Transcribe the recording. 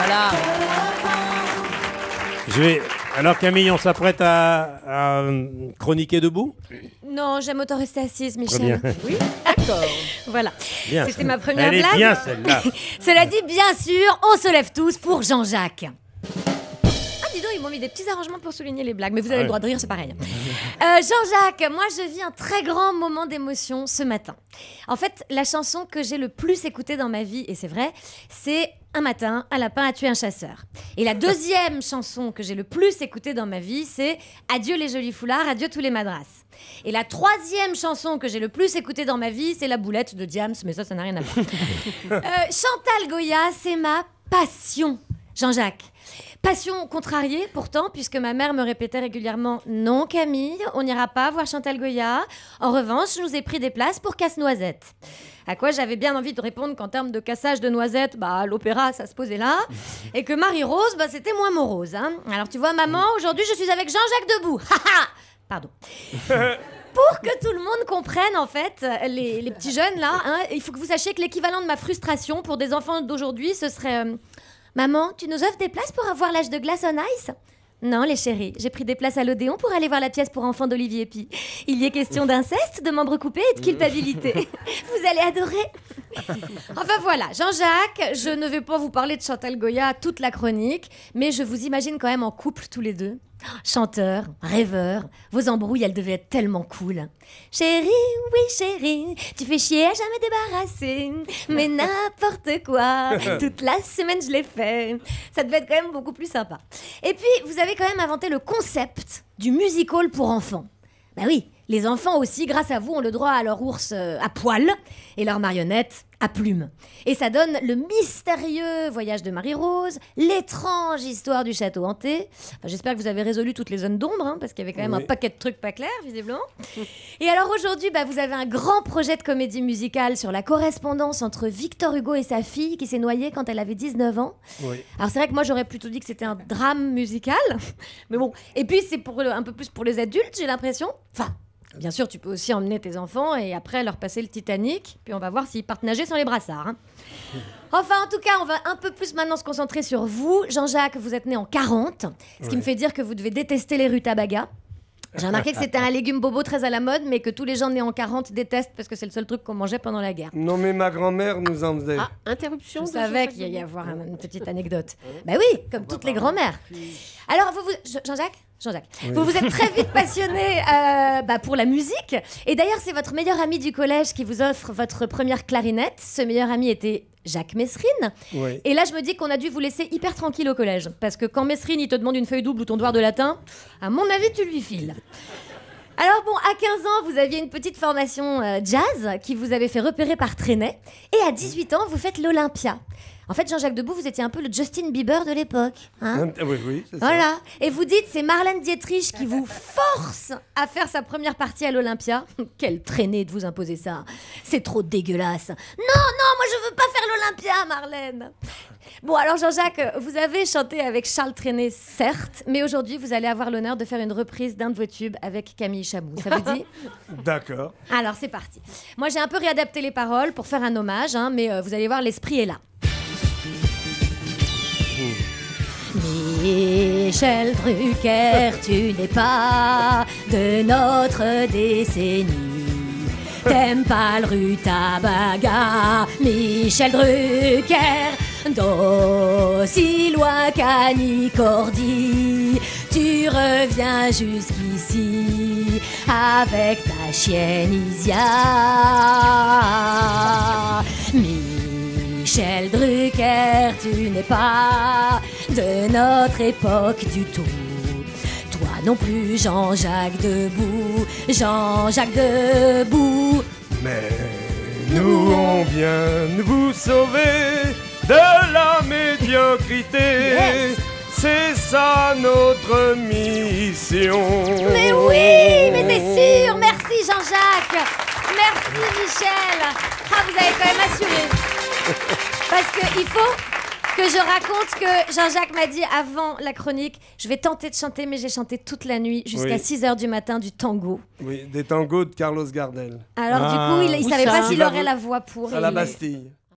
Voilà. Alors Camille, on s'apprête à chroniquer debout? Non, j'aime autant rester assise, Michel. Oui, d'accord. Voilà. Bien, c'était ma première Elle blague. est bien celle-là. Cela dit, bien sûr, on se lève tous pour Jean-Jacques. Ah, dis donc, ils m'ont mis des petits arrangements pour souligner les blagues, mais vous avez le droit de rire, c'est pareil. Jean-Jacques, moi je vis un très grand moment d'émotion ce matin. En fait, la chanson que j'ai le plus écoutée dans ma vie, et c'est vrai, c'est Un matin, un lapin a tué un chasseur. Et la deuxième chanson que j'ai le plus écoutée dans ma vie, c'est Adieu les jolis foulards, adieu tous les madras. Et la troisième chanson que j'ai le plus écoutée dans ma vie, c'est La boulette de Diams, mais ça n'a rien à voir. Chantal Goya, c'est ma passion, Jean-Jacques. Passion contrariée pourtant, puisque ma mère me répétait régulièrement « Non Camille, on n'ira pas voir Chantal Goya. En revanche, je nous ai pris des places pour Casse-Noisette. » À quoi j'avais bien envie de répondre qu'en termes de cassage de noisettes, l'opéra, ça se posait là. Et que Marie-Rose, c'était moins morose. Hein. Alors tu vois, maman, aujourd'hui, je suis avec Jean-Jacques Debout. Pardon. Pour que tout le monde comprenne, en fait, les petits jeunes, là, hein, il faut que vous sachiez que l'équivalent de ma frustration pour des enfants d'aujourd'hui, ce serait... Maman, tu nous offres des places pour avoir l'âge de glace on ice? Non, les chéris, j'ai pris des places à l'Odéon pour aller voir la pièce pour enfants d'Olivier Py. Il y est question d'inceste, de membres coupés et de culpabilité. Vous allez adorer. Enfin voilà, Jean-Jacques, je ne vais pas vous parler de Chantal Goya toute la chronique, mais je vous imagine quand même en couple tous les deux. Chanteur, rêveur, vos embrouilles, elles devaient être tellement cool. Chérie, oui chérie, tu fais chier à jamais débarrasser, mais n'importe quoi, toute la semaine je l'ai fait. Ça devait être quand même beaucoup plus sympa. Et puis, vous avez quand même inventé le concept du musical pour enfants. Bah oui, les enfants aussi, grâce à vous, ont le droit à leur ours à poil et leur marionnette à plumes. Et ça donne le mystérieux voyage de Marie-Rose, l'étrange histoire du château hanté. Enfin, j'espère que vous avez résolu toutes les zones d'ombre, hein, parce qu'il y avait quand même un paquet de trucs pas clairs, visiblement. Et alors aujourd'hui, vous avez un grand projet de comédie musicale sur la correspondance entre Victor Hugo et sa fille qui s'est noyée quand elle avait 19 ans. Oui. Alors c'est vrai que moi j'aurais plutôt dit que c'était un drame musical, mais bon. Et puis c'est un peu plus pour les adultes, j'ai l'impression. Enfin, bien sûr, tu peux aussi emmener tes enfants et après leur passer le Titanic, puis on va voir s'ils partent nager sans les brassards. Hein. Enfin, en tout cas, on va un peu plus maintenant se concentrer sur vous. Jean-Jacques, vous êtes né en 40, ce qui me fait dire que vous devez détester les rutabagas. J'ai remarqué que c'était un légume bobo très à la mode, mais que tous les gens nés en 40 détestent parce que c'est le seul truc qu'on mangeait pendant la guerre. Non, mais ma grand-mère nous en faisait. Ah, interruption. Je savais qu'il y avoir une petite anecdote. Bah oui, comme toutes les grand-mères. Alors, Jean-Jacques, oui. Vous êtes très vite passionné pour la musique. Et d'ailleurs, c'est votre meilleur ami du collège qui vous offre votre première clarinette. Ce meilleur ami était Jacques Messrine. Oui. Et là, je me dis qu'on a dû vous laisser hyper tranquille au collège. Parce que quand Messrine, il te demande une feuille double ou ton devoir de latin, à mon avis, tu lui files. Alors bon, à 15 ans, vous aviez une petite formation jazz qui vous avait fait repérer par Trenet. Et à 18 ans, vous faites l'Olympia. En fait, Jean-Jacques Debout, vous étiez un peu le Justin Bieber de l'époque. Hein, oui, c'est ça. Voilà. Et vous dites, c'est Marlène Dietrich qui vous force à faire sa première partie à l'Olympia. Quelle traînée de vous imposer ça. C'est trop dégueulasse. Non, moi je veux pas faire l'Olympia, Marlène. Bon, alors Jean-Jacques, vous avez chanté avec Charles Trenet, certes, mais aujourd'hui, vous allez avoir l'honneur de faire une reprise d'un de vos tubes avec Camille Chamou. Ça vous dit? D'accord. Alors, c'est parti. Moi, j'ai un peu réadapté les paroles pour faire un hommage, hein, mais vous allez voir, l'esprit est là. Michel Drucker, tu n'es pas de notre décennie. T'aimes pas le rutabaga, Michel Drucker, d'aussi loin qu'Annie-Cordy. Tu reviens jusqu'ici avec ta chienne Isia. Michel Drucker, tu n'es pas de notre époque du tout. Toi non plus, Jean-Jacques Debout, Jean-Jacques Debout. Mais nous, on vient vous sauver de la médiocrité. Yes. C'est ça notre mission. Mais oui, mais c'est sûr. Merci Jean-Jacques. Merci Michel. Ah, vous avez quand même assuré. Parce qu'il faut que je raconte que Jean-Jacques m'a dit avant la chronique, je vais tenter de chanter, mais j'ai chanté toute la nuit jusqu'à 6h du matin du tango. Oui, des tangos de Carlos Gardel. Alors du coup, il savait pas s'il aurait la voix pour. À la Bastille.